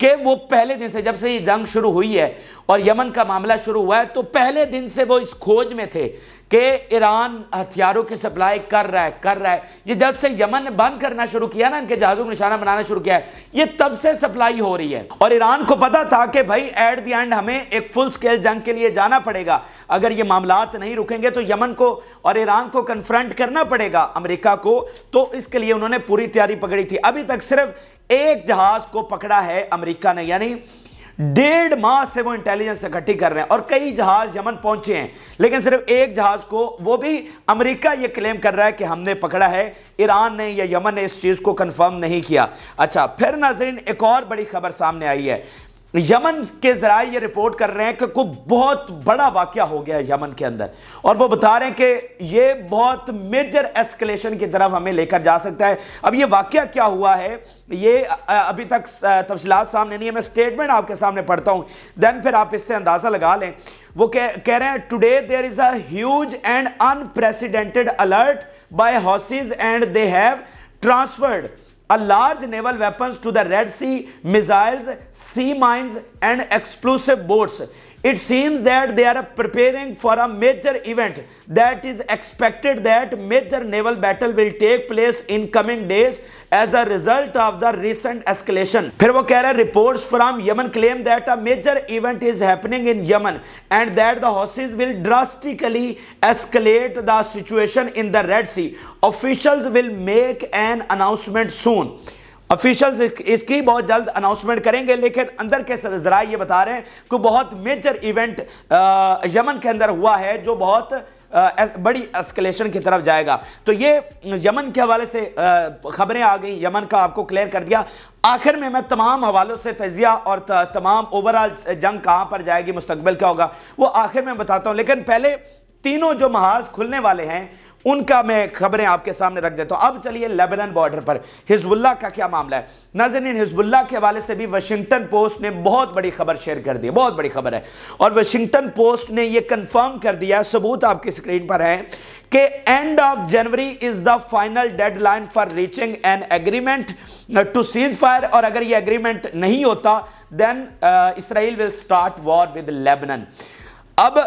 کہ وہ پہلے دن سے، جب سے یہ جنگ شروع ہوئی ہے اور یمن کا معاملہ شروع ہوا ہے، تو پہلے دن سے وہ اس کھوج میں تھے کہ ایران ہتھیاروں کی سپلائی کر رہا ہے. یہ جب سے یمن نے بند کرنا شروع کیا نا، ان کے جہازوں کو نشانہ بنانا شروع کیا ہے، یہ تب سے سپلائی ہو رہی ہے. اور ایران کو پتا تھا کہ بھائی ایٹ دی اینڈ ہمیں ایک فل سکیل جنگ کے لیے جانا پڑے گا. اگر یہ معاملات نہیں رکیں گے تو یمن کو اور ایران کو کنفرنٹ کرنا پڑے گا امریکہ کو. تو اس کے لیے انہوں نے پوری تیاری پکڑی تھی. ابھی تک صرف ایک جہاز کو پکڑا ہے امریکہ نے، یعنی 1.5 ماہ سے وہ انٹیلیجنس اکٹھی کر رہے ہیں اور کئی جہاز یمن پہنچے ہیں، لیکن صرف ایک جہاز کو، وہ بھی امریکہ یہ کلیم کر رہا ہے کہ ہم نے پکڑا ہے. ایران نے یا یمن نے اس چیز کو کنفرم نہیں کیا. اچھا، پھر ناظرین ایک اور بڑی خبر سامنے آئی ہے. یمن کے ذرائع یہ رپورٹ کر رہے ہیں کہ کوئی بہت بڑا واقعہ ہو گیا ہے یمن کے اندر، اور وہ بتا رہے ہیں کہ یہ بہت میجر ایسکلیشن کی طرف ہمیں لے کر جا سکتا ہے. اب یہ واقعہ کیا ہوا ہے یہ ابھی تک تفصیلات سامنے نہیں ہے. میں سٹیٹمنٹ آپ کے سامنے پڑھتا ہوں، دین پھر آپ اس سے اندازہ لگا لیں. وہ کہہ رہے ہیں today there is a huge and unprecedented alert by Houthis and they have transferred a large naval weapons to the Red Sea, missiles, sea mines and explosive boats. It seems that they are preparing for a major event that is expected that major naval battle will take place in coming days as a result of the recent escalation. پھر وہ کہہ رہے ہیں reports from Yemen claim that a major event is happening in Yemen and that the Houthis will drastically escalate the situation in the Red Sea. Officials will make an announcement soon. Officials اس کی بہت جلد announcement کریں گے، لیکن اندر کے ذرائع یہ بتا رہے ہیں کہ بہت میجر ایونٹ یمن کے اندر ہوا ہے جو بہت بڑی اسکلیشن کی طرف جائے گا. تو یہ یمن کے حوالے سے خبریں آ گئیں، یمن کا آپ کو کلیئر کر دیا. آخر میں تمام حوالوں سے تجزیہ اور تمام اوورآل جنگ کہاں پر جائے گی، مستقبل کیا ہوگا، وہ آخر میں بتاتا ہوں. لیکن پہلے تینوں جو محاذ کھلنے والے ہیں ان کا میں خبریں آپ کے سامنے رکھ دیتا ہوں. اب چلیے لیبنان بارڈر پر حزب اللہ کا کیا معاملہ ہے. ناظرین حزب اللہ کے حوالے سے بھی واشنگٹن پوسٹ نے بہت بڑی خبر شیئر کر دی، بہت بڑی خبر ہے، اور واشنگٹن پوسٹ نے یہ کنفرم کر دیا، ثبوت آپ کی سکرین پر ہے، کہ end of January is the final deadline for reaching an agreement to ceasefire. اور اگر یہ ایگریمنٹ نہیں ہوتا then Israel will start war with Lebanon. اب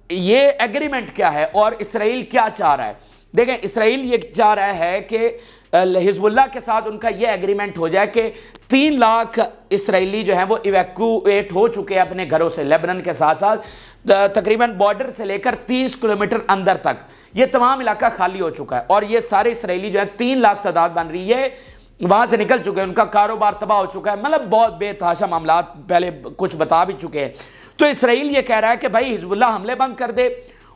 یہ ایگریمنٹ کیا ہے اور اسرائیل کیا چاہ رہا ہے؟ دیکھیں، اسرائیل یہ چاہ رہا ہے کہ حزب اللہ کے ساتھ ان کا یہ ایگریمنٹ ہو جائے کہ 3 لاکھ اسرائیلی جو ہیں وہ ایویکویٹ ہو چکے ہیں اپنے گھروں سے. لیبنان کے ساتھ ساتھ تقریباً بارڈر سے لے کر 30 کلومیٹر اندر تک یہ تمام علاقہ خالی ہو چکا ہے، اور یہ سارے اسرائیلی جو ہیں 3 لاکھ تعداد بن رہی ہے، وہاں سے نکل چکے ہیں، ان کا کاروبار تباہ ہو چکا ہے. مطلب بہت بے تحاشا معاملات پہلے کچھ بتا بھی چکے ہیں. تو اسرائیل یہ کہہ رہا ہے کہ بھائی حزب اللہ حملے بند کر دے،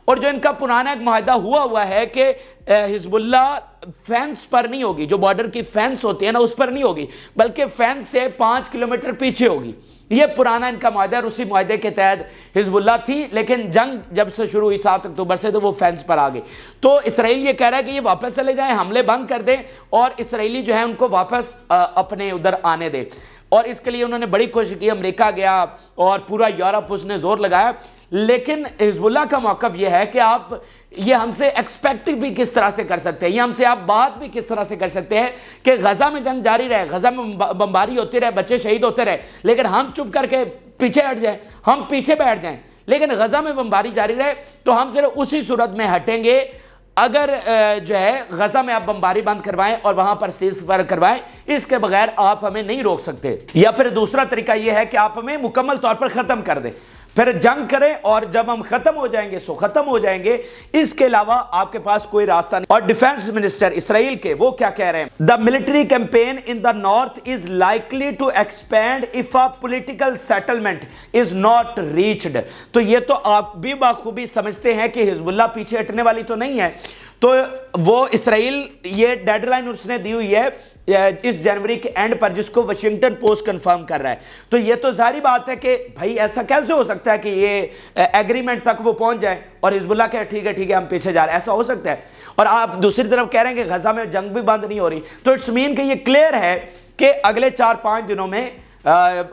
اور جو ان کا پرانا ایک معاہدہ ہوا ہے کہ حزب اللہ فینس پر نہیں ہوگی، جو بارڈر کی فینس ہوتی ہے نا اس پر نہیں ہوگی، بلکہ فینس سے 5 کلومیٹر پیچھے ہوگی. یہ پرانا ان کا معاہدہ، اسی معاہدے کے تحت حزب اللہ تھی، لیکن جنگ جب سے شروع ہوئی 7 اکتوبر سے تو وہ فینس پر آ گئی. تو اسرائیل یہ کہہ رہا ہے کہ یہ واپس چلے جائیں، حملے بند کر دیں، اور اسرائیلی جو ہیں ان کو واپس اپنے ادھر آنے دیں. اور اس کے لیے انہوں نے بڑی کوشش کی، امریکہ گیا اور پورا یورپ اس نے زور لگایا. لیکن حزب اللہ کا موقف یہ ہے کہ آپ یہ ہم سے ایکسپیکٹ بھی کس طرح سے کر سکتے ہیں، یہ ہم سے آپ بات بھی کس طرح سے کر سکتے ہیں کہ غزہ میں جنگ جاری رہے، غزہ میں بمباری ہوتی رہے، بچے شہید ہوتے رہے، لیکن ہم چپ کر کے پیچھے ہٹ جائیں، ہم پیچھے بیٹھ جائیں. لیکن غزہ میں بمباری جاری رہے تو ہم صرف اسی صورت میں ہٹیں گے اگر جو ہے غزہ میں آپ بمباری بند کروائیں اور وہاں پر سیز فائر کروائیں. اس کے بغیر آپ ہمیں نہیں روک سکتے. یا پھر دوسرا طریقہ یہ ہے کہ آپ ہمیں مکمل طور پر ختم کر دیں، پھر جنگ کریں، اور جب ہم ختم ہو جائیں گے سو ختم ہو جائیں گے. اس کے علاوہ آپ کے پاس کوئی راستہ نہیں. اور ڈیفنس منسٹر اسرائیل کے وہ کیا کہہ رہے ہیں؟ The military campaign in the north is likely to expand if a political settlement is not reached. تو یہ تو آپ بھی بخوبی سمجھتے ہیں کہ حزب اللہ پیچھے ہٹنے والی تو نہیں ہے. تو وہ اسرائیل یہ ڈیڈ لائن اس نے دی ہوئی ہے اس جنوری کے اینڈ پر، جس کو واشنگٹن پوسٹ کنفرم کر رہا ہے. تو یہ تو ظاہری بات ہے کہ بھائی ایسا کیسے ہو سکتا ہے کہ یہ ایگریمنٹ تک وہ پہنچ جائے اور حزب اللہ کہ ٹھیک ہے ہم پیچھے جا رہے ہیں، ایسا ہو سکتا ہے؟ اور آپ دوسری طرف کہہ رہے ہیں کہ غزہ میں جنگ بھی بند نہیں ہو رہی. تو اٹس مین کہ یہ کلیئر ہے کہ اگلے 4-5 دنوں میں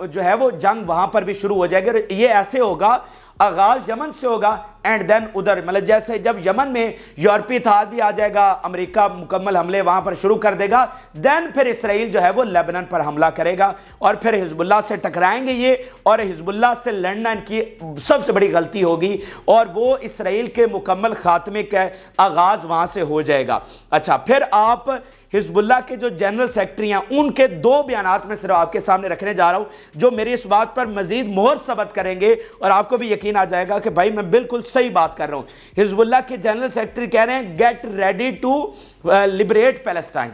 جو ہے وہ جنگ وہاں پر بھی شروع ہو جائے گی. اور یہ ایسے ہوگا، آغاز یمن سے ہوگا، اینڈ دین ادھر مطلب جیسے جب یمن میں یورپی اتحاد بھی آ جائے گا, امریکہ مکمل حملے وہاں پر شروع کر دے گا, دین پھر اسرائیل جو ہے وہ لیبنان پر حملہ کرے گا اور پھر حزب اللہ سے ٹکرائیں گے یہ, اور حزب اللہ سے لڑنا ان کی سب سے بڑی غلطی ہوگی اور وہ اسرائیل کے مکمل خاتمے کا آغاز وہاں سے ہو جائے گا. اچھا, پھر آپ حزب اللہ کے جو جنرل سیکٹری ہیں ان کے 2 بیانات میں صرف آپ کے سامنے رکھنے جا رہا ہوں جو میری اس بات پر مزید مہر ثبت کریں گے اور آپ کو بھی یقین آ جائے گا کہ بھائی میں بالکل صحیح بات کر رہا ہوں. حزب اللہ کے جنرل سیکٹری کہہ رہے ہیں get ready to liberate Palestine,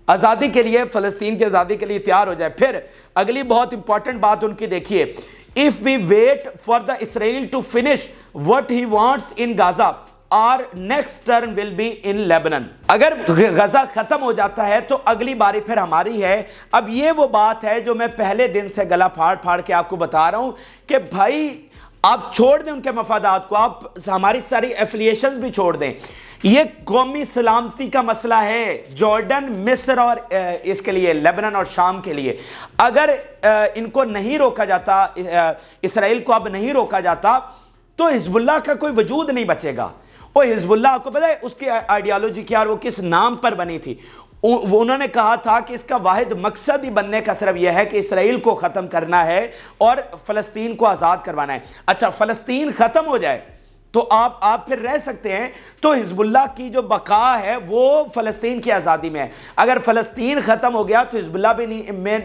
آزادی کے لیے, فلسطین کی آزادی کے لیے تیار ہو جائے. پھر اگلی بہت امپورٹنٹ بات ان کی دیکھیے, if we wait for the Israel to finish what he wants in Gaza, our next turn will be in Lebanon. اگر غزہ ختم ہو جاتا ہے تو اگلی باری پھر ہماری ہے. اب یہ وہ بات ہے جو میں پہلے دن سے گلا پھاڑ پھاڑ کے آپ کو بتا رہا ہوں کہ بھائی آپ چھوڑ دیں ان کے مفادات کو, آپ ہماری ساری ایفیلیشنز بھی چھوڑ دیں. یہ قومی سلامتی کا مسئلہ ہے جارڈن, مصر اور اس کے لیے لیبنان اور شام کے لیے. اگر ان کو نہیں روکا جاتا, اسرائیل کو اب نہیں روکا جاتا تو حزب اللہ کا کوئی وجود نہیں بچے گا. اور حزب اللہ آپ کو پتہ ہے اس کی آئیڈیالوجی کیا, اور وہ کس نام پر بنی تھی؟ انہوں نے کہا تھا کہ اس کا واحد مقصد ہی بننے کا صرف یہ ہے کہ اسرائیل کو ختم کرنا ہے اور فلسطین کو آزاد کروانا ہے. اچھا, فلسطین ختم ہو جائے تو آپ پھر رہ سکتے ہیں, تو حزب اللہ کی جو بقا ہے وہ فلسطین کی آزادی میں ہے. اگر فلسطین ختم ہو گیا تو حزب اللہ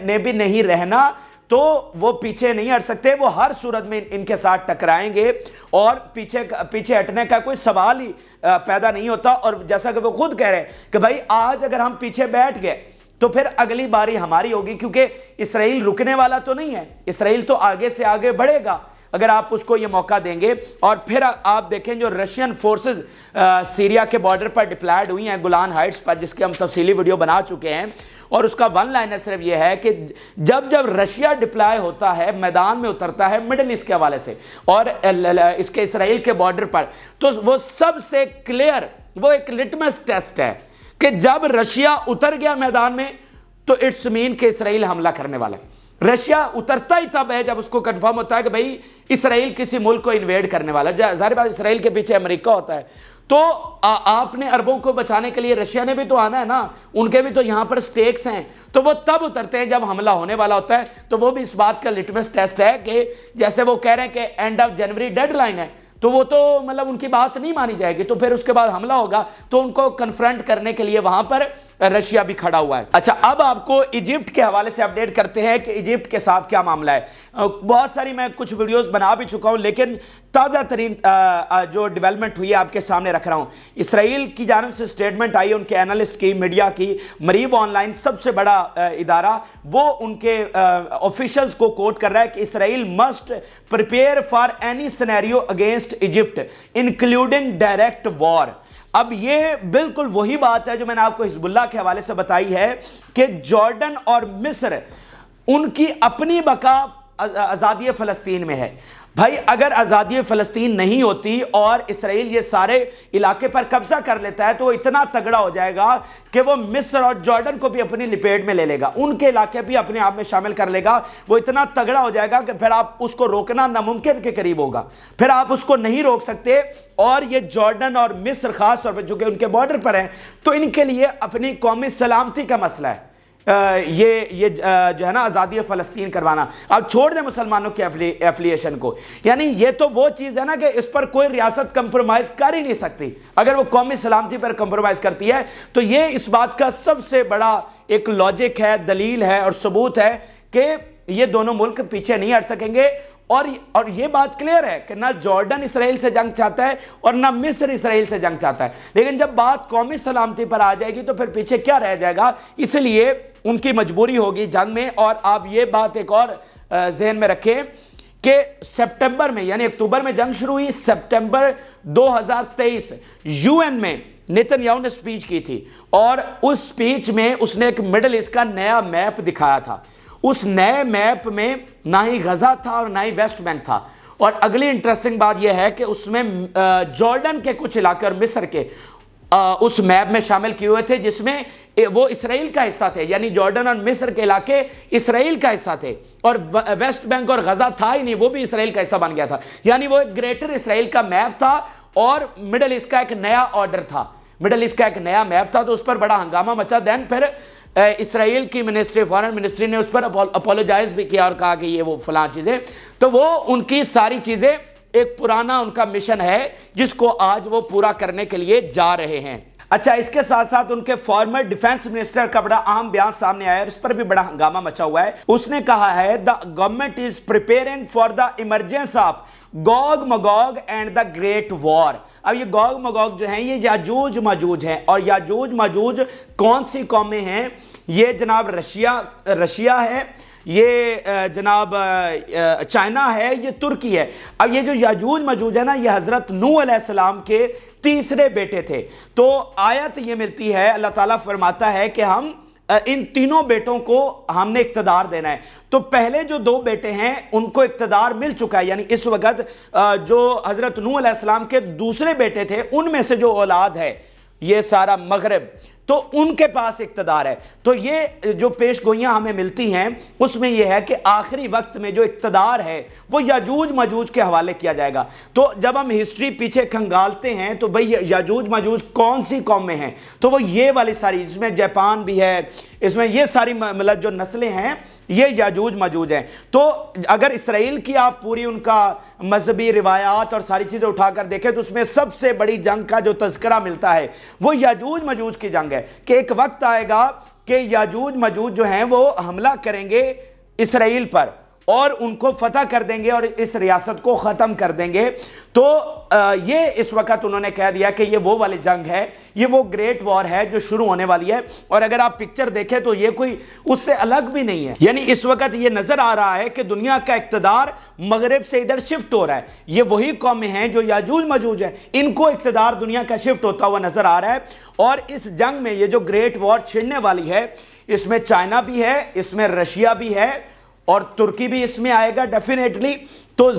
نے بھی نہیں رہنا, تو وہ پیچھے نہیں ہٹ سکتے, وہ ہر صورت میں ان کے ساتھ ٹکرائیں گے اور پیچھے ہٹنے کا کوئی سوال ہی پیدا نہیں ہوتا. اور جیسا کہ وہ خود کہہ رہے ہیں کہ بھائی آج اگر ہم پیچھے بیٹھ گئے تو پھر اگلی باری ہماری ہوگی, کیونکہ اسرائیل رکنے والا تو نہیں ہے, اسرائیل تو آگے سے آگے بڑھے گا اگر آپ اس کو یہ موقع دیں گے. اور پھر آپ دیکھیں جو رشین فورسز سیریا کے بارڈر پر ڈپلائیڈ ہوئی ہیں گولان ہائٹس پر, جس کے ہم تفصیلی ویڈیو بنا چکے ہیں, اور اس کا ون لائنر صرف یہ ہے کہ جب رشیا ڈپلائی ہوتا ہے, میدان میں اترتا ہے مڈل ایسٹ کے حوالے سے اور اس کے اسرائیل کے بارڈر پر, تو وہ سب سے کلیئر, وہ ایک لٹمس ٹیسٹ ہے کہ جب رشیا اتر گیا میدان میں تو اٹس مین کہ اسرائیل حملہ کرنے والا ہے. رشیا اترتا ہی تب ہے جب اس کو کنفرم ہوتا ہے کہ بھئی اسرائیل کسی ملک کو انویڈ کرنے والا ہے. ظاہر بات اسرائیل کے پیچھے امریکہ ہوتا ہے, تو آپ نے عربوں کو بچانے کے لیے رشیا نے بھی تو آنا ہے نا, ان کے بھی تو یہاں پر سٹیکس ہیں, تو وہ تب اترتے ہیں جب حملہ ہونے والا ہوتا ہے. تو وہ بھی اس بات کا لٹمس ٹیسٹ ہے کہ جیسے وہ کہہ رہے ہیں کہ end of January deadline ہے, تو وہ تو مطلب ان کی بات نہیں مانی جائے گی, تو پھر اس کے بعد حملہ ہوگا, تو ان کو کنفرنٹ کرنے کے لیے وہاں پر رشیا بھی کھڑا ہوا ہے. اچھا, اب آپ کو ایجپٹ کے حوالے سے اپڈیٹ کرتے ہیں کہ ایجپٹ کے ساتھ کیا معاملہ ہے. بہت ساری میں کچھ ویڈیوز بنا بھی چکا ہوں, لیکن تازہ ترین جو ڈیولپمنٹ ہوئی ہے آپ کے سامنے رکھ رہا ہوں. اسرائیل کی جانب سے سٹیٹمنٹ آئی ان کے اینالسٹ کی, میڈیا کی, مریب آن لائن سب سے بڑا ادارہ, وہ ان کے آفیشلز کو کوٹ کر رہا ہے کہ Israel must prepare for any scenario against Egypt including direct war. اب یہ بالکل وہی بات ہے جو میں نے آپ کو حزب اللہ کے حوالے سے بتائی ہے کہ جارڈن اور مصر ان کی اپنی بقا آزادی فلسطین میں ہے. بھائی اگر آزادی فلسطین نہیں ہوتی اور اسرائیل یہ سارے علاقے پر قبضہ کر لیتا ہے تو وہ اتنا تگڑا ہو جائے گا کہ وہ مصر اور جارڈن کو بھی اپنی لپیٹ میں لے لے گا, ان کے علاقے بھی اپنے آپ میں شامل کر لے گا. وہ اتنا تگڑا ہو جائے گا کہ پھر آپ اس کو روکنا ناممکن کے قریب ہوگا, پھر آپ اس کو نہیں روک سکتے. اور یہ جارڈن اور مصر خاص طور پر جو کہ ان کے بارڈر پر ہیں, تو ان کے لیے اپنی قومی سلامتی کا مسئلہ ہے یہ جو ہے نا آزادی فلسطین کروانا. اب چھوڑ دیں مسلمانوں کی ایفلیشن کو, یعنی یہ تو وہ چیز ہے نا کہ اس پر کوئی ریاست کمپرومائز کر ہی نہیں سکتی. اگر وہ قومی سلامتی پر کمپرومائز کرتی ہے تو یہ اس بات کا سب سے بڑا ایک لاجک ہے, دلیل ہے اور ثبوت ہے کہ یہ دونوں ملک پیچھے نہیں ہٹ سکیں گے. اور یہ بات کلیئر ہے کہ نہ جارڈن اسرائیل سے جنگ چاہتا ہے اور نہ مصر اسرائیل سے جنگ چاہتا ہے, لیکن جب بات قومی سلامتی پر آ جائے گی تو پھر پیچھے کیا رہ جائے گا. اس لیے ان کی مجبوری ہوگی جنگ میں. اور آپ یہ بات ایک اور ذہن میں رکھیں کہ سپٹمبر میں, یعنی اکتوبر میں جنگ شروع ہوئی, سپٹمبر 2023 یو این میں نیتن یاہو نے سپیچ کی تھی, اور اس سپیچ میں اس نے ایک مڈل ایسٹ کا نیا میپ دکھایا تھا. اس نئے میپ میں نہ ہی غزہ تھا اور نہ ہی ویسٹ بینک تھا. اور اگلی انٹرسٹنگ بات یہ ہے کہ اس میں جارڈن کے کچھ علاقے اور مصر کے اس میپ میں شامل کیے ہوئے تھے, جس میں وہ اسرائیل کا حصہ تھے، یعنی جارڈن اور مصر کے علاقے اسرائیل کا حصہ تھے، اور ویسٹ بینک اور غزہ تھا ہی نہیں، وہ بھی اسرائیل کا حصہ بن گیا تھا، یعنی وہ ایک گریٹر اسرائیل کا میپ تھا اور مڈل ایسٹ کا ایک نیا آرڈر تھا، مڈل ایسٹ کا ایک نیا میپ تھا، تو اس پر بڑا ہنگامہ مچا۔ دین پھر اسرائیل کی منسٹری فارن منسٹری نے اس پر اپولوجائز بھی کیا اور کہا کہ یہ وہ فلاں چیزیں، تو وہ ان کی ساری چیزیں ایک پرانا ان کا مشن ہے جس کو آج وہ پورا کرنے کے لیے جا رہے ہیں۔ اچھا، اس کے ساتھ ساتھ ان کے فارمر ڈیفنس منسٹر کا بڑا اہم بیان سامنے آیا ہے اور اس پر بھی بڑا ہنگامہ مچا ہوا ہے۔ اس نے کہا ہے the government is preparing for the emergence of Gog Magog and the great war. اب یہ گوگ مگوگ جو ہیں یہ یاجوج ماجوج ہیں، اور یاجوج ماجوج کون سی قومیں ہیں؟ یہ جناب رشیا ہے، یہ جناب چائنا ہے، یہ ترکی ہے۔ اب یہ جو یاجوج ماجوج ہے نا، یہ حضرت نوح علیہ السلام کے تیسرے بیٹے تھے۔ تو آیت یہ ملتی ہے، اللہ تعالیٰ فرماتا ہے کہ ہم ان تینوں بیٹوں کو ہم نے اقتدار دینا ہے۔ تو پہلے جو دو بیٹے ہیں ان کو اقتدار مل چکا ہے، یعنی اس وقت جو حضرت نوح علیہ السلام کے دوسرے بیٹے تھے ان میں سے جو اولاد ہے یہ سارا مغرب، تو ان کے پاس اقتدار ہے۔ تو یہ جو پیش گوئیاں ہمیں ملتی ہیں اس میں یہ ہے کہ آخری وقت میں جو اقتدار ہے وہ یاجوج ماجوج کے حوالے کیا جائے گا۔ تو جب ہم ہسٹری پیچھے کھنگالتے ہیں تو بھئی یاجوج ماجوج کون سی قوم میں ہیں، تو وہ یہ والی ساری، جس میں جاپان بھی ہے، اس میں یہ ساری مطلب جو نسلیں ہیں یہ یاجوج ماجوج ہیں۔ تو اگر اسرائیل کی آپ پوری ان کا مذہبی روایات اور ساری چیزیں اٹھا کر دیکھیں تو اس میں سب سے بڑی جنگ کا جو تذکرہ ملتا ہے وہ یاجوج ماجوج کی جنگ ہے، کہ ایک وقت آئے گا کہ یاجوج ماجوج جو ہیں وہ حملہ کریں گے اسرائیل پر اور ان کو فتح کر دیں گے اور اس ریاست کو ختم کر دیں گے۔ تو یہ اس وقت انہوں نے کہہ دیا کہ یہ وہ والی جنگ ہے، یہ وہ گریٹ وار ہے جو شروع ہونے والی ہے۔ اور اگر آپ پکچر دیکھیں تو یہ کوئی اس سے الگ بھی نہیں ہے، یعنی اس وقت یہ نظر آ رہا ہے کہ دنیا کا اقتدار مغرب سے ادھر شفٹ ہو رہا ہے۔ یہ وہی قومیں ہیں جو یاجوج ماجوج ہیں، ان کو اقتدار دنیا کا شفٹ ہوتا ہوا نظر آ رہا ہے۔ اور اس جنگ میں یہ جو گریٹ وار چھڑنے والی ہے اس میں چائنا بھی ہے، اس میں رشیا بھی ہے اور ترکی بھی اس میں آئے گا ڈیفینیٹلی۔ تو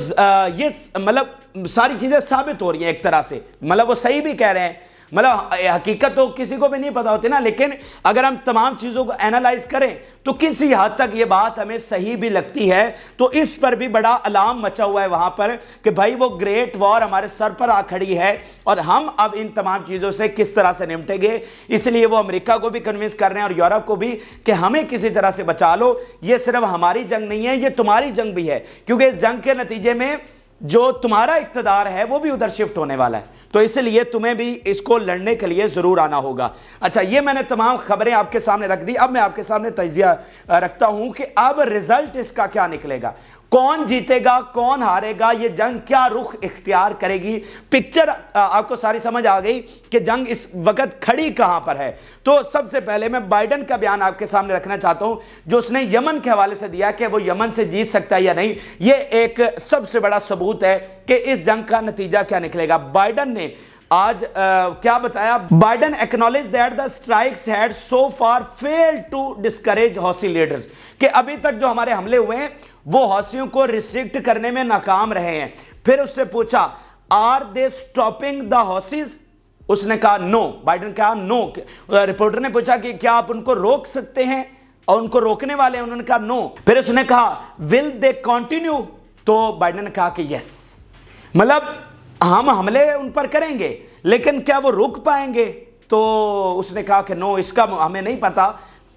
یہ مطلب ساری چیزیں ثابت ہو رہی ہیں ایک طرح سے، مطلب وہ صحیح بھی کہہ رہے ہیں، مطلب حقیقت تو کسی کو بھی نہیں پتا ہوتی نا، لیکن اگر ہم تمام چیزوں کو اینالائز کریں تو کسی حد تک یہ بات ہمیں صحیح بھی لگتی ہے۔ تو اس پر بھی بڑا الارم مچا ہوا ہے وہاں پر کہ بھائی وہ گریٹ وار ہمارے سر پر آ کھڑی ہے اور ہم اب ان تمام چیزوں سے کس طرح سے نمٹیں گے۔ اس لیے وہ امریکہ کو بھی کنونس کر رہے ہیں اور یورپ کو بھی کہ ہمیں کسی طرح سے بچا لو، یہ صرف ہماری جنگ نہیں ہے، یہ تمہاری جنگ بھی ہے، کیونکہ اس جنگ کے نتیجے میں جو تمہارا اقتدار ہے وہ بھی ادھر شفٹ ہونے والا ہے، تو اس لیے تمہیں بھی اس کو لڑنے کے لیے ضرور آنا ہوگا۔ اچھا، یہ میں نے تمام خبریں آپ کے سامنے رکھ دی۔ اب میں آپ کے سامنے تجزیہ رکھتا ہوں کہ اب رزلٹ اس کا کیا نکلے گا، کون جیتے گا کون ہارے گا، یہ جنگ کیا رخ اختیار کرے گی۔ پکچر آپ کو ساری سمجھ آ گئی کہ جنگ اس وقت کھڑی کہاں پر ہے۔ تو سب سے پہلے میں بائیڈن کا بیان آپ کے سامنے رکھنا چاہتا ہوں جو اس نے یمن کے حوالے سے دیا کہ وہ یمن سے جیت سکتا ہے یا نہیں۔ یہ ایک سب سے بڑا ثبوت ہے کہ اس جنگ کا نتیجہ کیا نکلے گا۔ بائیڈن نے آج کیا بتایا، Biden acknowledged that the strikes had so far failed to discourage Houthi leaders، کہ ابھی تک جو ہمارے حملے ہوئے ہیں وہ حوثیوں کو ریسٹرکٹ کرنے میں ناکام رہے ہیں۔ پھر اس سے پوچھا are they stopping the Houthis، اس نے کہا نو، بائیڈن کہا نو۔ رپورٹر نے پوچھا کہ کیا آپ ان کو روک سکتے ہیں اور ان کو روکنے والے ہیں، انہوں نے کہا نو۔ پھر اس نے کہا will they continue، تو بائیڈن نے کہا کہ یس، مطلب ہم حملے ان پر کریں گے لیکن کیا وہ رک پائیں گے، تو اس نے کہا کہ نو، اس کا ہمیں نہیں پتا،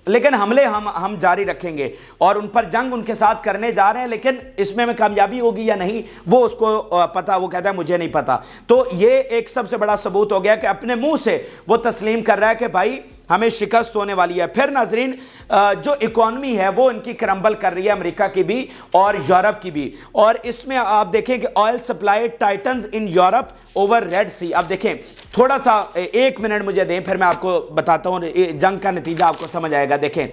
لیکن حملے ہم جاری رکھیں گے اور ان پر جنگ ان کے ساتھ کرنے جا رہے ہیں، لیکن اس میں کامیابی ہوگی یا نہیں وہ اس کو پتا، وہ کہتا ہے مجھے نہیں پتا۔ تو یہ ایک سب سے بڑا ثبوت ہو گیا کہ اپنے منہ سے وہ تسلیم کر رہا ہے کہ بھائی ہمیں شکست ہونے والی ہے۔ پھر ناظرین، جو اکانومی ہے وہ ان کی کرمبل کر رہی ہے، امریکہ کی بھی اور یورپ کی بھی، اور اس میں آپ دیکھیں کہ oil supply tightens in Europe over Red Sea. اب دیکھیں تھوڑا سا 1 منٹ مجھے دیں، پھر میں آپ کو بتاتا ہوں جنگ کا نتیجہ آپ کو سمجھ آئے گا۔ دیکھیں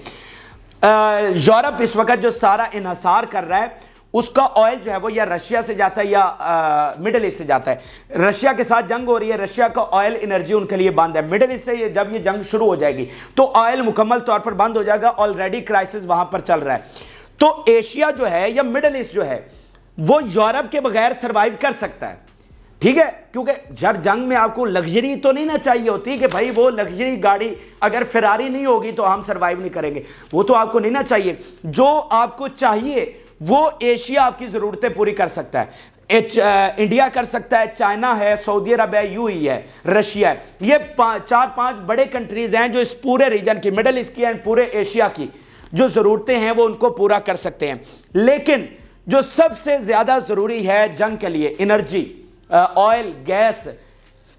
یورپ اس وقت جو سارا انحصار کر رہا ہے اس کا آئل جو ہے وہ یا رشیا سے جاتا ہے یا مڈل ایسٹ سے جاتا ہے۔ رشیا کے ساتھ جنگ ہو رہی ہے، رشیا کا آئل انرجی ان کے لیے بند ہے۔ مڈل ایسٹ سے جب یہ جنگ شروع ہو جائے گی تو آئل مکمل طور پر بند ہو جائے گا، آلریڈی کرائسس وہاں پر چل رہا ہے۔ تو ایشیا جو ہے یا مڈل ایسٹ جو ہے وہ یورپ کے بغیر سروائیو کر سکتا ہے، ٹھیک ہے، کیونکہ ہر جنگ میں آپ کو لگژری تو نہیں نہ چاہیے ہوتی کہ بھائی وہ لگژری گاڑی اگر فراری نہیں ہوگی تو ہم سروائیو نہیں کریں گے، وہ تو آپ کو نہیں نہ چاہیے. جو آپ کو چاہیے وہ ایشیا آپ کی ضرورتیں پوری کر سکتا ہے. انڈیا کر سکتا ہے، چائنا ہے، سعودی عرب ہے، یو ای ہے، رشیا ہے. یہ 4-5 بڑے کنٹریز ہیں جو اس پورے ریجن کی، مڈل ایسٹ کی اینڈ پورے ایشیا کی جو ضرورتیں ہیں وہ ان کو پورا کر سکتے ہیں. لیکن جو سب سے زیادہ ضروری ہے جنگ کے لیے، انرجی، آئل، گیس،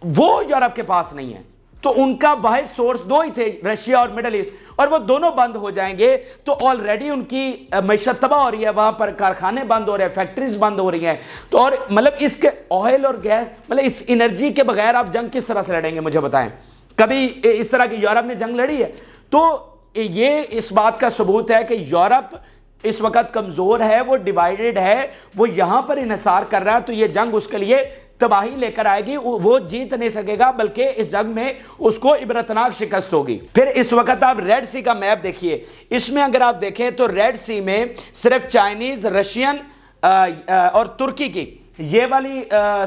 وہ یورپ کے پاس نہیں ہے. تو ان کا واحد سورس 2 ہی تھے، رشیا اور مڈل ایسٹ، اور وہ دونوں بند ہو جائیں گے تو آلریڈی ان کی معیشت تباہ ہو رہی ہے، وہاں پر کارخانے بند ہو رہے ہیں، فیکٹریز بند ہو رہی ہیں. تو اور مطلب اس کے آئل اور گیس، مطلب اس انرجی کے بغیر آپ جنگ کس طرح سے لڑیں گے مجھے بتائیں؟ کبھی اس طرح کی یورپ نے جنگ لڑی ہے؟ تو یہ اس بات کا ثبوت ہے کہ یورپ اس وقت کمزور ہے، وہ ڈیوائیڈڈ ہے، وہ یہاں پر انحصار کر رہا ہے. تو یہ جنگ اس کے لیے تباہی لے کر آئے گی، وہ جیت نہیں سکے گا، بلکہ اس جنگ میں اس کو عبرتناک شکست ہوگی. پھر اس وقت آپ ریڈ سی کا میپ دیکھیے، اس میں اگر آپ دیکھیں تو ریڈ سی میں صرف چائنیز، رشین اور ترکی کی یہ والی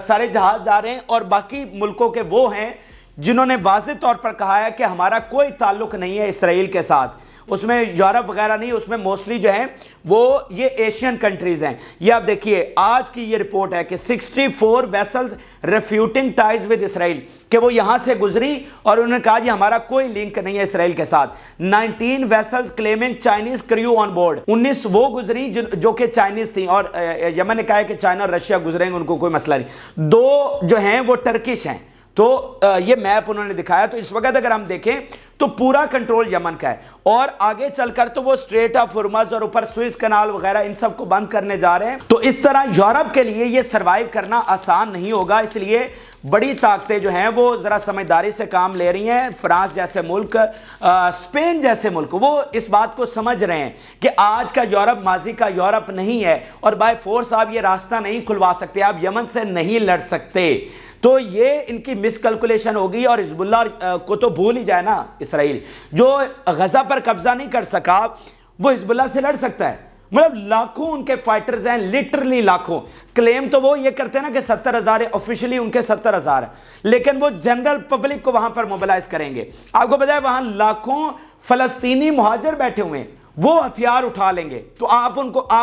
سارے جہاز جا رہے ہیں، اور باقی ملکوں کے وہ ہیں جنہوں نے واضح طور پر کہا ہے کہ ہمارا کوئی تعلق نہیں ہے اسرائیل کے ساتھ. اس میں یورپ وغیرہ نہیں، اس میں موسٹلی جو ہیں وہ یہ ایشین کنٹریز ہیں. یہ آپ دیکھیے آج کی یہ رپورٹ ہے کہ 64 ویسلز ریفیوٹنگ ٹائز ود اسرائیل، کہ وہ یہاں سے گزری اور انہوں نے کہا جی ہمارا کوئی لنک نہیں ہے اسرائیل کے ساتھ. 19 vessels claiming Chinese crew on board, 19 وہ گزری جو کہ چائنیز تھیں، اور یمن نے کہا ہے کہ چائنا اور رشیا گزریں گے، ان کو کوئی مسئلہ نہیں. 2 جو ہیں وہ ٹرکش ہیں. تو یہ میپ انہوں نے دکھایا. تو اس وقت اگر ہم دیکھیں تو پورا کنٹرول یمن کا ہے، اور آگے چل کر تو وہ اسٹریٹ آف ہرمز اور اوپر سوئس کنال وغیرہ ان سب کو بند کرنے جا رہے ہیں. تو اس طرح یورپ کے لیے یہ سروائیو کرنا آسان نہیں ہوگا. اس لیے بڑی طاقتیں جو ہیں وہ ذرا سمجھداری سے کام لے رہی ہیں. فرانس جیسے ملک، اسپین جیسے ملک، وہ اس بات کو سمجھ رہے ہیں کہ آج کا یورپ ماضی کا یورپ نہیں ہے، اور بائی فورس آپ یہ راستہ نہیں کھلوا سکتے، آپ یمن سے نہیں لڑ سکتے. تو یہ ان کی مس کیلکولیشن ہوگی. اور حزب اللہ کو تو بھول ہی جائے نا، اسرائیل جو غزہ پر قبضہ نہیں کر سکا وہ حزب اللہ سے لڑ سکتا ہے. مطلب لاکھوں ان کے فائٹرز ہیں، لیٹرلی لاکھوں. کلیم تو وہ یہ کرتے ہیں نا کہ 70,000 آفیشلی ان کے 70,000، لیکن وہ جنرل پبلک کو وہاں پر موبلائز کریں گے. آپ کو پتا ہے وہاں لاکھوں فلسطینی مہاجر بیٹھے ہوئے ہیں، وہ ہتھیار اٹھا لیں گے. تو آپ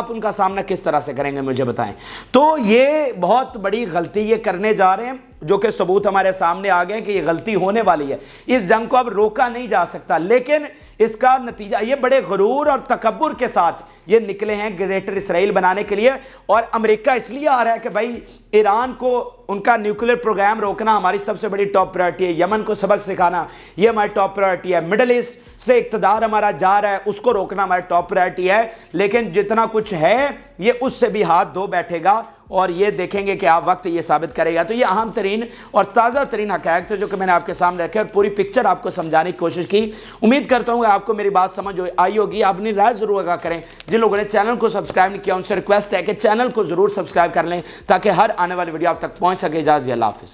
ان کا سامنا کس طرح سے کریں گے مجھے بتائیں. تو یہ بہت بڑی غلطی یہ کرنے جا رہے ہیں، جو کہ ثبوت ہمارے سامنے آ گئے کہ یہ غلطی ہونے والی ہے. اس جنگ کو اب روکا نہیں جا سکتا، لیکن اس کا نتیجہ یہ بڑے غرور اور تکبر کے ساتھ یہ نکلے ہیں گریٹر اسرائیل بنانے کے لیے. اور امریکہ اس لیے آ رہا ہے کہ بھائی ایران کو ان کا نیوکلیر پروگرام روکنا ہماری سب سے بڑی ٹاپ پرائرٹی ہے، یمن کو سبق سکھانا یہ ہماری ٹاپ پرائرٹی ہے، مڈل ایسٹ سے اقتدار ہمارا جا رہا ہے اس کو روکنا ہماری ٹاپ پرائرٹی ہے. لیکن جتنا کچھ ہے یہ اس سے بھی ہاتھ دھو بیٹھے گا، اور یہ دیکھیں گے کہ آپ وقت یہ ثابت کرے گا. تو یہ اہم ترین اور تازہ ترین حقائق تھے جو کہ میں نے آپ کے سامنے رکھے اور پوری پکچر آپ کو سمجھانے کی کوشش کی. امید کرتا ہوں کہ آپ کو میری بات سمجھ آئی ہوگی. آپ اپنی رائے ضرور آگاہ کریں. جن لوگوں نے چینل کو سبسکرائب نہیں کیا ان سے ریکویسٹ ہے کہ چینل کو ضرور سبسکرائب کر لیں تاکہ ہر آنے والی ویڈیو آپ تک پہنچ سکے. اجازت، اللہ حافظ.